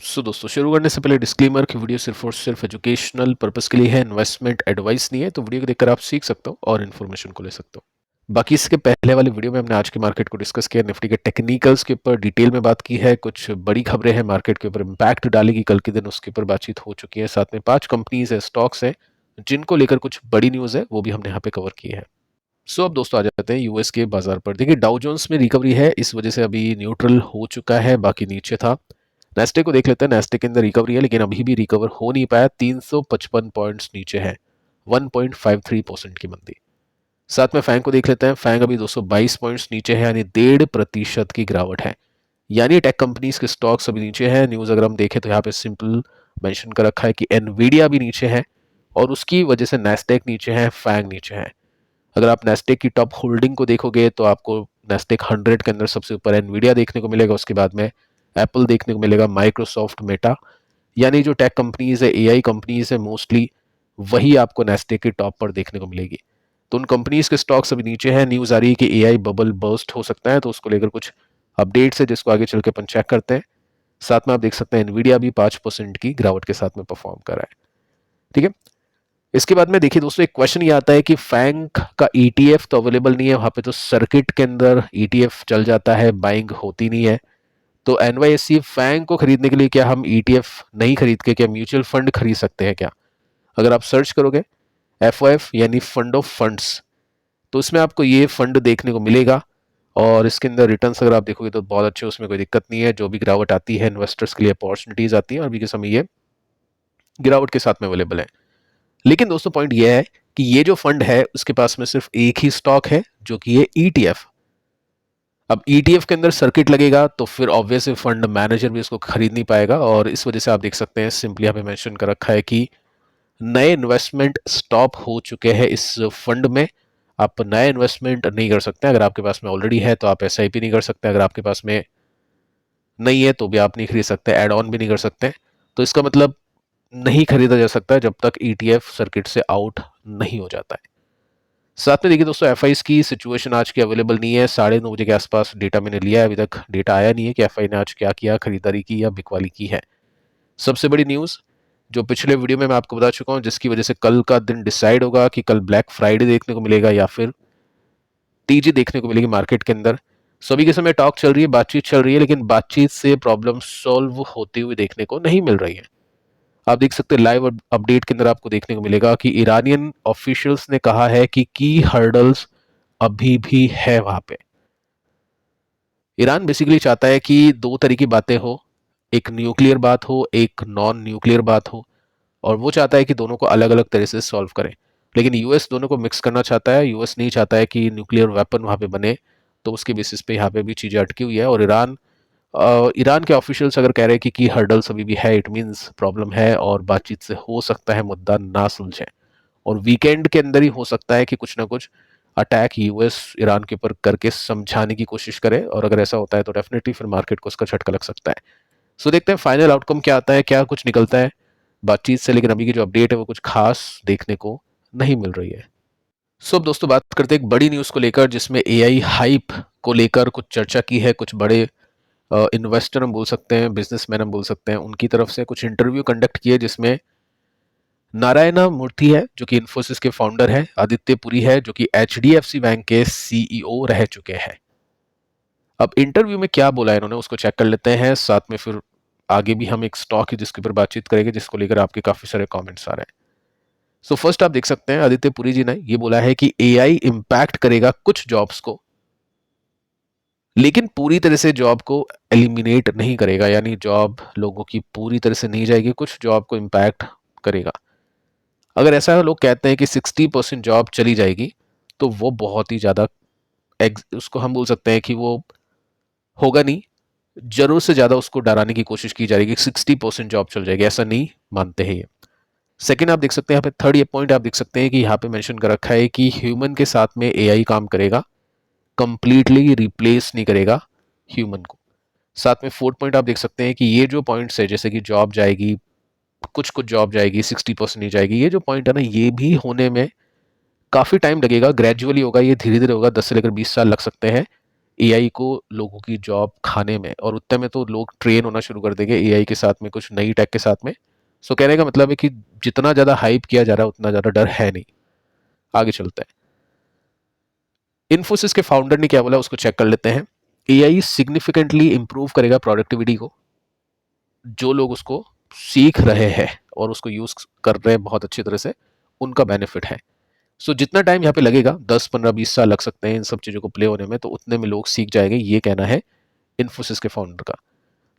दोस्तों शुरू करने से पहले डिस्क्लेमर कि वीडियो सिर्फ और सिर्फ एजुकेशनल पर्पस के लिए है, इन्वेस्टमेंट एडवाइस नहीं है। तो वीडियो को देखकर आप सीख सकते हो और इन्फॉर्मेशन को ले सकते हो। बाकी इसके पहले वाली वीडियो में हमने आज के मार्केट को डिस्कस किया, निफ्टी के टेक्निकल्स के ऊपर डिटेल में बात की है, कुछ बड़ी खबरें हैं मार्केट के ऊपर इम्पैक्ट डालेगी कल के दिन, उसके ऊपर बातचीत हो चुकी है। साथ में 5 कंपनीज है, स्टॉक्स है जिनको लेकर कुछ बड़ी न्यूज़ है, वो भी हमने यहाँ पे कवर की है। अब दोस्तों आ जाते हैं यूएस के बाजार पर। देखिए डाउ जोन्स में रिकवरी है, इस वजह से अभी न्यूट्रल हो चुका है, बाकी नीचे था। नेस्टे को देख लेते हैं, नेस्टे के अंदर रिकवरी है लेकिन अभी भी रिकवर हो नहीं पाया, 355 पॉइंट्स नीचे है, 1.53% की मंदी। साथ में फैंग को देख लेते हैं, फैंग अभी 222 पॉइंट्स नीचे है, यानी 1.5% की गिरावट है। यानी टेक कंपनीज के स्टॉक्स अभी नीचे हैं। न्यूज अगर हम देखें तो यहाँ पे सिंपल मेंशन कर रखा है कि एनवीडिया भी नीचे है और उसकी वजह से नेस्टेक नीचे है, फैंग नीचे है। अगर आप नेस्टेक की टॉप होल्डिंग को देखोगे तो आपको नेस्टेक 100 के अंदर सबसे ऊपर एनवीडिया देखने को मिलेगा, उसके बाद में एप्पल देखने को मिलेगा, माइक्रोसॉफ्ट, मेटा, यानी जो टेक कंपनीज है, एआई कंपनीज है मोस्टली, वही आपको नेस्टेक के टॉप पर देखने को मिलेगी। तो उन कंपनीज के स्टॉक्स अभी नीचे हैं। न्यूज आ रही है कि एआई बबल बर्स्ट हो सकता है, तो उसको लेकर कुछ अपडेट्स है जिसको आगे चल के अपन चेक करते हैं। साथ में आप देख सकते हैं एनवीडिया भी 5% की गिरावट के साथ में परफॉर्म कर रहा है। ठीक है, इसके बाद में देखिए दोस्तों, एक क्वेश्चन ये आता है कि फैंग का ईटीएफ तो अवेलेबल नहीं है वहां पे, तो सर्किट के अंदर ईटीएफ चल जाता है, बाइंग होती नहीं है। तो एनवाईएससी फैंग को खरीदने के लिए क्या हम ईटीएफ नहीं खरीद के क्या म्यूचुअल फंड खरीद सकते हैं क्या? अगर आप सर्च करोगे एफओएफ यानी फंड ऑफ फंड्स, तो इसमें आपको ये फंड देखने को मिलेगा और इसके अंदर रिटर्न्स अगर आप देखोगे तो बहुत अच्छे, उसमें कोई दिक्कत नहीं है। जो भी गिरावट आती है इन्वेस्टर्स के लिए अपॉर्चुनिटीज आती है और अभी के समय ये गिरावट के साथ में अवेलेबल है। लेकिन दोस्तों पॉइंट ये है कि ये जो फंड है उसके पास में सिर्फ एक ही स्टॉक है जो कि ये ईटीएफ। अब ईटीएफ के अंदर सर्किट लगेगा तो फिर ऑब्वियसली फंड मैनेजर भी इसको खरीद नहीं पाएगा और इस वजह से आप देख सकते हैं सिंपली यहाँ पे मेंशन कर रखा है कि नए इन्वेस्टमेंट स्टॉप हो चुके हैं इस फंड में। आप नया इन्वेस्टमेंट नहीं कर सकते। अगर आपके पास में ऑलरेडी है तो आप एसआईपी नहीं कर सकते, अगर आपके पास में नहीं है तो भी आप नहीं खरीद सकते, एड ऑन भी नहीं कर सकते। तो इसका मतलब नहीं खरीदा जा सकता जब तक ईटीएफ सर्किट से आउट नहीं हो जाता है। साथ में देखिए दोस्तों, एफआईज की सिचुएशन आज की अवेलेबल नहीं है। 9:30 बजे के आसपास डेटा मैंने लिया है, अभी तक डेटा आया नहीं है कि एफआई ने आज क्या किया, खरीदारी की या बिकवाली की है। सबसे बड़ी न्यूज़ जो पिछले वीडियो में मैं आपको बता चुका हूं, जिसकी वजह से कल का दिन डिसाइड होगा कि कल ब्लैक फ्राइडे देखने को मिलेगा या फिर टीजी देखने को मिलेगी मार्केट के अंदर। सभी के समय टॉक चल रही है, बातचीत चल रही है, लेकिन बातचीत से प्रॉब्लम सॉल्व होती हुई देखने को नहीं मिल रही है। आप देख सकते हैं लाइव अपडेट के अंदर आपको देखने को मिलेगा कि ईरानियन ऑफिशियल्स ने कहा है कि की हर्डल्स अभी भी है वहां पे। ईरान बेसिकली चाहता है कि दो तरह की बातें हो, एक न्यूक्लियर बात हो, एक नॉन न्यूक्लियर बात हो, और वो चाहता है कि दोनों को अलग अलग तरह से सॉल्व करें। लेकिन यूएस दोनों को मिक्स करना चाहता है। यूएस नहीं चाहता है कि न्यूक्लियर वेपन वहां पे बने, तो उसके बेसिस पे यहाँ पे भी चीजें अटकी हुई है। और ईरान के ऑफिशियल्स अगर कह रहे हैं कि हर्डल्स अभी भी है, इट मींस प्रॉब्लम है और बातचीत से हो सकता है मुद्दा ना सुलझे, और वीकेंड के अंदर ही हो सकता है कि कुछ ना कुछ अटैक यूएस ईरान के ऊपर करके समझाने की कोशिश करे। और अगर ऐसा होता है तो डेफिनेटली फिर मार्केट को उसका झटका लग सकता है। देखते हैं फाइनल आउटकम क्या आता है, क्या कुछ निकलता है बातचीत से। लेकिन अभी की जो अपडेट है वो कुछ खास देखने को नहीं मिल रही है। अब दोस्तों बात करते हैं एक बड़ी न्यूज़ को लेकर, जिसमें एआई हाइप को लेकर कुछ चर्चा की है। कुछ बड़े इन्वेस्टर हम बोल सकते हैं, बिजनेसमैन हम बोल सकते हैं, उनकी तरफ से कुछ इंटरव्यू कंडक्ट किए, जिसमें नारायणा मूर्ति है जो कि इन्फोसिस के फाउंडर है, आदित्य पुरी है जो कि एचडीएफसी बैंक के सीईओ रह चुके हैं। अब इंटरव्यू में क्या बोला है इन्होंने उसको चेक कर लेते हैं, साथ में फिर आगे भी हम एक स्टॉक है जिसके ऊपर बातचीत करेंगे, जिसको लेकर आपके काफी सारे कमेंट्स आ रहे हैं। फर्स्ट आप देख सकते हैं आदित्य पुरी जी ने ये बोला है कि एआई इंपैक्ट करेगा कुछ जॉब्स को, लेकिन पूरी तरह से जॉब को एलिमिनेट नहीं करेगा, यानी जॉब लोगों की पूरी तरह से नहीं जाएगी, कुछ जॉब को इंपैक्ट करेगा। अगर ऐसा लोग कहते हैं कि 60% जॉब चली जाएगी, तो वो बहुत ही ज्यादा उसको हम बोल सकते हैं कि वो होगा नहीं। जरूर से ज्यादा उसको डराने की कोशिश की जा रही है कि 60% जॉब चल जाएगी, ऐसा नहीं मानते हैं ये। सेकंड आप देख सकते हैं यहाँ पे, थर्ड ये पॉइंट आप देख सकते हैं कि यहाँ पे मेंशन कर रखा है कि ह्यूमन के साथ में एआई काम करेगा, कंप्लीटली रिप्लेस नहीं करेगा ह्यूमन को। साथ में फोर्थ पॉइंट आप देख सकते हैं कि ये जो पॉइंट्स है, जैसे कि जॉब जाएगी, कुछ कुछ जॉब जाएगी, 60% नहीं जाएगी, ये जो पॉइंट है ना, ये भी होने में काफी टाइम लगेगा, ग्रेजुअली होगा, ये धीरे धीरे होगा, 10 से लेकर 20 साल लग सकते हैं एआई को लोगों की जॉब खाने में, और उतने में तो लोग ट्रेन होना शुरू कर देंगे एआई के साथ में, कुछ नई टेक के साथ में। सो कहने का मतलब है कि जितना ज़्यादा हाइप किया जा रहा है उतना ज़्यादा डर है नहीं। आगे चलते हैं। इन्फोसिस के फाउंडर ने क्या बोला उसको चेक कर लेते हैं। एआई सिग्निफिकेंटली इंप्रूव करेगा प्रोडक्टिविटी को। जो लोग उसको सीख रहे हैं और उसको यूज कर रहे हैं बहुत अच्छी तरह से, उनका बेनिफिट है। सो जितना टाइम यहाँ पे लगेगा, 10 15 20 साल लग सकते हैं इन सब चीज़ों को प्ले होने में, तो उतने में लोग सीख जाएंगे, ये कहना है इन्फोसिस के फाउंडर का।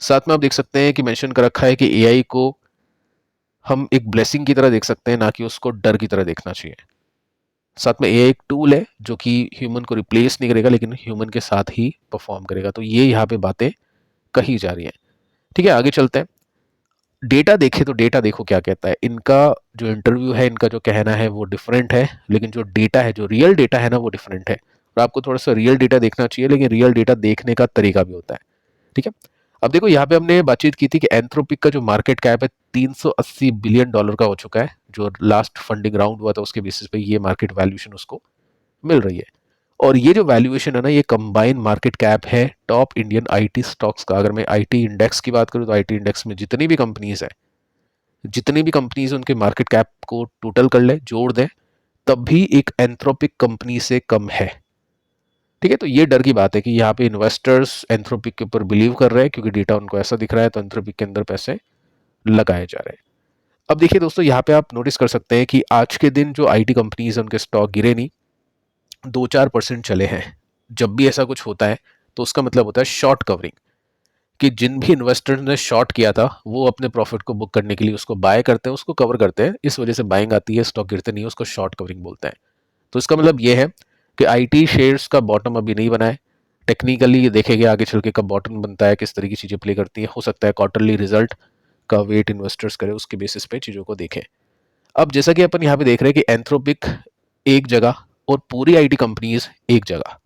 साथ में आप देख सकते हैं कि मेंशन कर रखा है कि एआई को हम एक ब्लेसिंग की तरह देख सकते हैं, ना कि उसको डर की तरह देखना चाहिए। साथ में एआई एक टूल है जो कि ह्यूमन को रिप्लेस नहीं करेगा, लेकिन ह्यूमन के साथ ही परफॉर्म करेगा। तो ये यहाँ पे बातें कही जा रही हैं। ठीक है, आगे चलते हैं। डेटा देखे तो डेटा देखो क्या कहता है। इनका जो इंटरव्यू है, इनका जो कहना है वो डिफरेंट है, लेकिन जो डेटा है, जो रियल डेटा है ना, वो डिफरेंट है। और आपको थोड़ा सा रियल डेटा देखना चाहिए, लेकिन रियल डेटा देखने का तरीका भी होता है। ठीक है, अब देखो यहाँ पे हमने बातचीत की थी कि एंथ्रोपिक का जो मार्केट कैप है 380 बिलियन डॉलर का हो चुका है। जो लास्ट फंडिंग राउंड हुआ था उसके बेसिस पे ये मार्केट वैल्यूएशन उसको मिल रही है। और ये जो वैल्यूएशन है ना, ये कंबाइन मार्केट कैप है टॉप इंडियन आईटी स्टॉक्स का। अगर मैं आईटी इंडेक्स की बात करूं तो आईटी इंडेक्स में जितनी भी कंपनीज है, जितनी भी कंपनीज उनके मार्केट कैप को टोटल कर ले, जोड़ दें, तब भी एक एंथ्रोपिक कंपनी से कम है। ठीक है, तो ये डर की बात है कि यहाँ पे इन्वेस्टर्स एंथ्रोपिक के ऊपर बिलीव कर रहे हैं क्योंकि डेटा उनको ऐसा दिख रहा है, तो एंथ्रोपिक के अंदर पैसे लगाए जा रहे हैं। अब देखिए दोस्तों, यहाँ पे आप नोटिस कर सकते हैं कि आज के दिन जो आईटी कंपनीज है उनके स्टॉक गिरे नहीं, 2 4% चले हैं। जब भी ऐसा कुछ होता है तो उसका मतलब होता है शॉर्ट कवरिंग, कि जिन भी इन्वेस्टर्स ने शॉर्ट किया था वो अपने प्रॉफिट को बुक करने के लिए उसको बाय करते हैं, उसको कवर करते हैं। इस वजह से बाइंग आती है, स्टॉक गिरते नहीं है, उसको शॉर्ट कवरिंग बोलते हैं। तो इसका मतलब ये है कि आईटी शेयर्स का बॉटम अभी नहीं बना है। टेक्निकली ये देखेंगे आगे चल के कब बॉटम बनता है, किस तरह की चीज़ें प्ले करती हैं। हो सकता है क्वार्टरली रिजल्ट का वेट इन्वेस्टर्स करें, उसके बेसिस पे चीज़ों को देखें। अब जैसा कि अपन यहाँ पे देख रहे हैं कि एंथ्रोपिक एक जगह और पूरी आईटी कंपनीज एक जगह।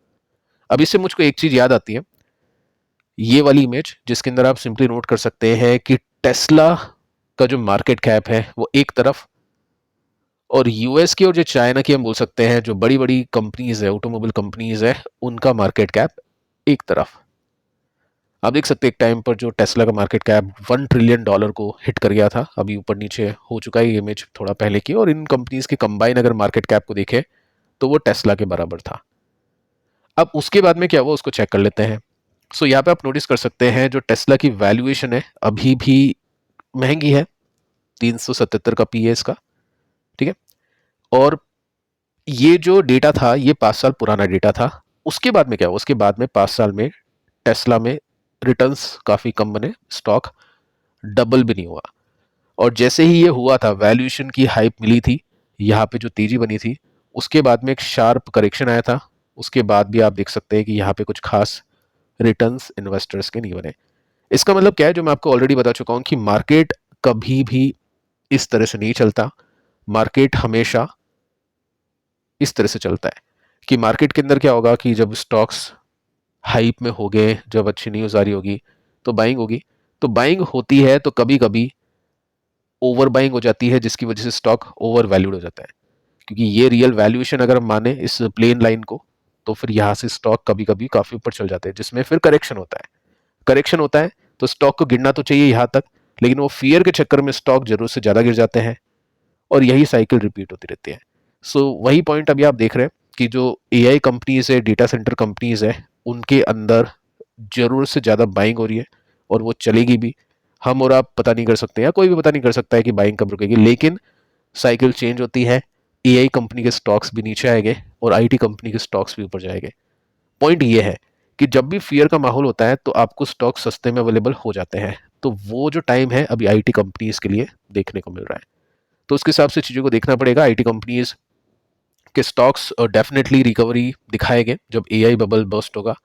अब इससे मुझको एक चीज़ याद आती है, ये वाली इमेज जिसके अंदर आप सिंपली नोट कर सकते हैं कि टेस्ला का जो मार्केट कैप है वो एक तरफ, और यूएस की और जो चाइना की हम बोल सकते हैं जो बड़ी बड़ी कंपनीज है, ऑटोमोबाइल कंपनीज है, उनका मार्केट कैप एक तरफ। आप देख सकते हैं एक टाइम पर जो टेस्ला का मार्केट कैप $1 ट्रिलियन को हिट कर गया था, अभी ऊपर नीचे हो चुका है, ये इमेज थोड़ा पहले की। और इन कंपनीज के कंबाइन अगर मार्केट कैप को देखें तो वो टेस्ला के बराबर था। अब उसके बाद में क्या हुआ उसको चेक कर लेते हैं। सो यहाँ पे आप नोटिस कर सकते हैं जो टेस्ला की वैल्यूएशन है अभी भी महंगी है, 377 का पी है इसका। ठीक है, और ये जो डेटा था ये 5 साल पुराना डेटा था। उसके बाद में क्या हुआ, उसके बाद में 5 साल में टेस्ला में रिटर्न्स काफ़ी कम बने, स्टॉक डबल भी नहीं हुआ। और जैसे ही ये हुआ था, वैल्यूएशन की हाइप मिली थी, यहाँ पे जो तेजी बनी थी, उसके बाद में एक शार्प करेक्शन आया था। उसके बाद भी आप देख सकते हैं कि यहाँ पे कुछ खास रिटर्न्स इन्वेस्टर्स के नहीं बने। इसका मतलब क्या है, जो मैं आपको ऑलरेडी बता चुका हूँ कि मार्केट कभी भी इस तरह से नहीं चलता। मार्केट हमेशा इस तरह से चलता है कि मार्केट के अंदर क्या होगा कि जब स्टॉक्स हाइप में हो गए, जब अच्छी न्यूज़ आ रही होगी तो बाइंग होगी। तो बाइंग होती है तो कभी कभी ओवर बाइंग हो जाती है, जिसकी वजह से स्टॉक ओवर वैल्यूड हो जाता है। क्योंकि ये रियल वैल्यूएशन अगर हम माने इस प्लेन लाइन को, तो फिर यहाँ से स्टॉक कभी कभी काफ़ी ऊपर चल जाते हैं, जिसमें फिर करेक्शन होता है। करेक्शन होता है तो स्टॉक को गिरना तो चाहिए यहाँ तक, लेकिन वो फियर के चक्कर में स्टॉक जरूरत से ज़्यादा गिर जाते हैं, और यही साइकिल रिपीट होती रहती है। सो वही पॉइंट अभी आप देख रहे हैं कि जो एआई कंपनीज है, डेटा सेंटर कंपनीज है, उनके अंदर जरूरत से ज़्यादा बाइंग हो रही है, और वो चलेगी भी। हम और आप पता नहीं कर सकते, या कोई भी पता नहीं कर सकता है कि बाइंग कब रुकेगी, लेकिन साइकिल चेंज होती है। एआई कंपनी के स्टॉक्स भी नीचे आएंगे और आईटी कंपनी के स्टॉक्स भी ऊपर जाएंगे। पॉइंट ये है कि जब भी फियर का माहौल होता है तो आपको स्टॉक सस्ते में अवेलेबल हो जाते हैं। तो वो जो टाइम है अभी आईटी कंपनीज के लिए देखने को मिल रहा है। तो उसके हिसाब से चीज़ों को देखना पड़ेगा। आईटी कंपनीज के स्टॉक्स डेफिनेटली रिकवरी दिखाएंगे जब एआई बबल बस्ट होगा,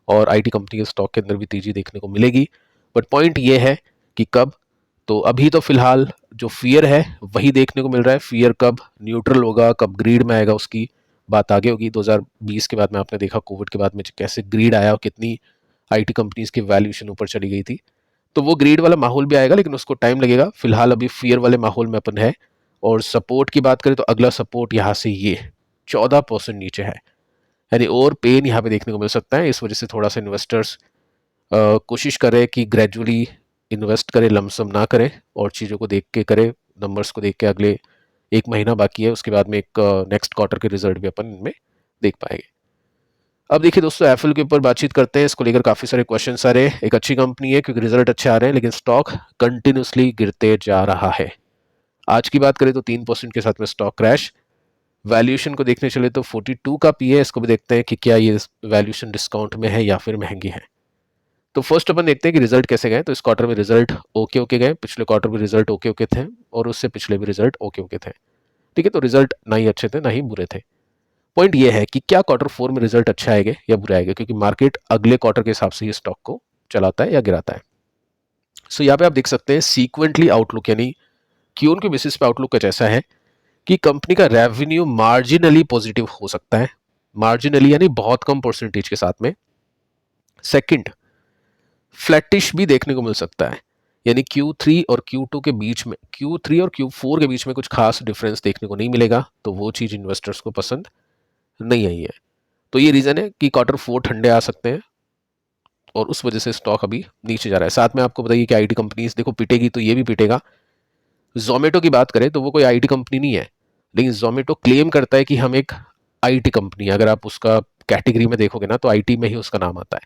और आईटी कंपनी के स्टॉक के अंदर भी तेजी देखने को मिलेगी। बट पॉइंट ये है कि कब। तो अभी तो फिलहाल जो फियर है वही देखने को मिल रहा है। फियर कब न्यूट्रल होगा, कब ग्रीड में आएगा, उसकी बात आगे होगी। 2020 के बाद में आपने देखा कोविड के बाद में कैसे ग्रीड आया और कितनी आईटी कंपनीज की वैल्यूएशन ऊपर चली गई थी। तो वो ग्रीड वाला माहौल भी आएगा, लेकिन उसको टाइम लगेगा। फिलहाल अभी फियर वाले माहौल में अपन है। और सपोर्ट की बात करें तो अगला सपोर्ट यहाँ से ये 14% नीचे है यानी और पेन यहाँ पे देखने को मिल सकता है। इस वजह से थोड़ा सा इन्वेस्टर्स कोशिश करें कि ग्रेजुअली इन्वेस्ट करें, लमसम ना करें और चीज़ों को देख के करें, नंबर्स को देख के। अगले एक महीना बाकी है, उसके बाद में एक नेक्स्ट क्वार्टर के रिजल्ट भी अपन इनमें देख पाएंगे। अब देखिए दोस्तों, एप्पल के ऊपर बातचीत करते हैं। इसको लेकर काफ़ी सारे क्वेश्चन आ रहे हैं। एक अच्छी कंपनी है क्योंकि रिजल्ट अच्छे आ रहे हैं, लेकिन स्टॉक कंटिन्यूसली गिरते जा रहा है। आज की बात करें तो 3% के साथ में स्टॉक क्रैश। वैल्यूएशन को देखने चले तो 42 का पी है। इसको भी देखते हैं कि क्या ये वैल्यूएशन डिस्काउंट में है या फिर महंगी है। तो फर्स्ट अपन देखते हैं कि रिजल्ट कैसे गए। तो इस क्वार्टर में रिजल्ट ओके ओके गए, पिछले क्वार्टर में रिजल्ट ओके ओके थे और उससे पिछले भी रिजल्ट ओके ओके थे। ठीक है, तो रिजल्ट ना ही अच्छे थे ना ही बुरे थे। पॉइंट ये है कि क्या क्वार्टर 4 में रिजल्ट अच्छा आएगा या बुरा आएगा, क्योंकि मार्केट अगले क्वार्टर के हिसाब से ये स्टॉक को चलाता है या गिराता है। सो यहाँ पे आप देख सकते हैं सीक्वेंटली आउटलुक, यानी क्यून के बेसिस पे आउटलुक कुछ ऐसा है कि कंपनी का रेवेन्यू मार्जिनली पॉजिटिव हो सकता है। मार्जिनली यानी बहुत कम परसेंटेज के साथ में। सेकंड, फ्लैटिश भी देखने को मिल सकता है, यानी Q3 और Q2 के बीच में, Q3 और Q4 के बीच में कुछ खास डिफरेंस देखने को नहीं मिलेगा। तो वो चीज़ इन्वेस्टर्स को पसंद नहीं आई है। तो ये रीज़न है कि क्वार्टर 4 ठंडे आ सकते हैं और उस वजह से स्टॉक अभी नीचे जा रहा है। साथ में आपको बताइए कि आईटी कंपनीज देखो पिटेगी तो ये भी पिटेगा। जोमेटो की बात करें तो वो कोई आईटी कंपनी नहीं है, लेकिन जोमेटो क्लेम करता है कि हम एक आईटी कंपनी है। अगर आप उसका कैटेगरी में देखोगे ना तो आईटी में ही उसका नाम आता है,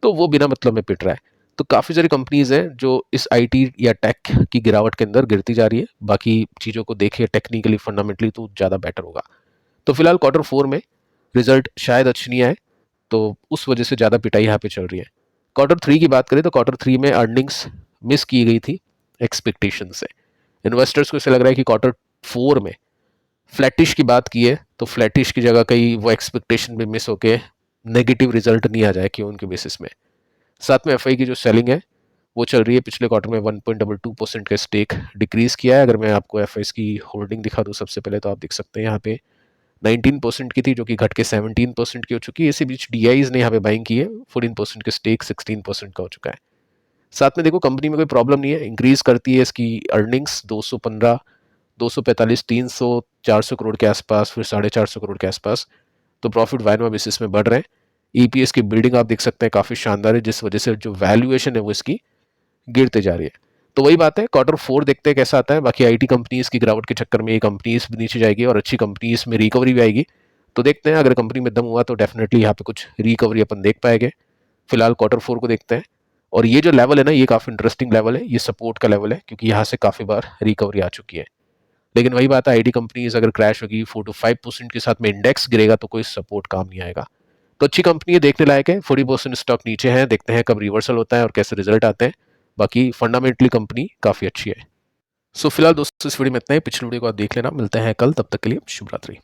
तो वो बिना मतलब में पिट रहा है। तो काफ़ी सारी कंपनीज हैं जो इस आईटी या टेक की गिरावट के अंदर गिरती जा रही है। बाकी चीज़ों को देखिए टेक्निकली फंडामेंटली तो ज़्यादा बेटर होगा। तो फिलहाल क्वार्टर 4 में रिजल्ट शायद अच्छी नहीं आए, तो उस वजह से ज़्यादा पिटाई यहाँ पे चल रही है। क्वार्टर 3 की बात करें तो क्वार्टर 3 में अर्निंग्स मिस की गई थी एक्सपेक्टेशन से। इन्वेस्टर्स को ऐसा लग रहा है कि क्वार्टर 4 में फ्लैटिश की बात की है तो फ्लैटिश की जगह कहीं वो एक्सपेक्टेशन भी मिस होके नेगेटिव रिजल्ट नहीं आ जाए कि उनके बेसिस में। साथ में एफआई की जो सेलिंग है वो चल रही है। पिछले क्वार्टर में 1.22% का स्टेक डिक्रीज किया है। अगर मैं आपको एफ की होल्डिंग दिखा दूँ सबसे पहले, तो आप देख सकते हैं यहाँ पे 19% की थी जो कि घट के 17% की हो चुकी है। इसी बीच डीआईज ने यहाँ पे बाइंग की है, 14% के स्टेक 16% का हो चुका है। साथ में देखो कंपनी में कोई प्रॉब्लम नहीं है, इंक्रीज करती है इसकी अर्निंग्स 215, 245, 300, 400 करोड़ के आसपास, फिर 450 करोड़ के आसपास। तो प्रॉफिट वायनवा बेसिस में बढ़ रहे हैं। ईपीएस की बिल्डिंग आप देख सकते हैं काफ़ी शानदार है, जिस वजह से जो वैल्यूएशन है वो इसकी गिरते जा रही है। तो वही बात है, क्वार्टर 4 देखते हैं कैसा आता है। बाकी आईटी कंपनीज की गिरावट के चक्कर में ये कंपनीज भी नीचे जाएगी और अच्छी कंपनीज में रिकवरी भी आएगी। तो देखते हैं, अगर कंपनी में दम हुआ तो डेफिनेटली यहाँ पे कुछ रिकवरी अपन देख पाएंगे। फिलहाल क्वार्टर 4 को देखते हैं। और ये जो लेवल है ना, ये काफ़ी इंटरेस्टिंग लेवल है, ये सपोर्ट का लेवल है क्योंकि यहाँ से काफ़ी बार रिकवरी आ चुकी है। लेकिन वही बात है, आईटी कंपनीज अगर क्रैश होगी 4 to 5% के साथ में, इंडेक्स गिरेगा तो कोई सपोर्ट काम नहीं आएगा। तो अच्छी कंपनी है, देखने लायक है। 40% स्टॉक नीचे है, देखते हैं कब रिवर्सल होता है और कैसे रिजल्ट आते हैं। बाकी फंडामेंटली कंपनी काफ़ी अच्छी है। सो फिलहाल दोस्तों इस वीडियो में इतना ही। पिछली वीडियो को आप देख लेना। मिलते हैं कल, तब तक के लिए शुभ रात्रि।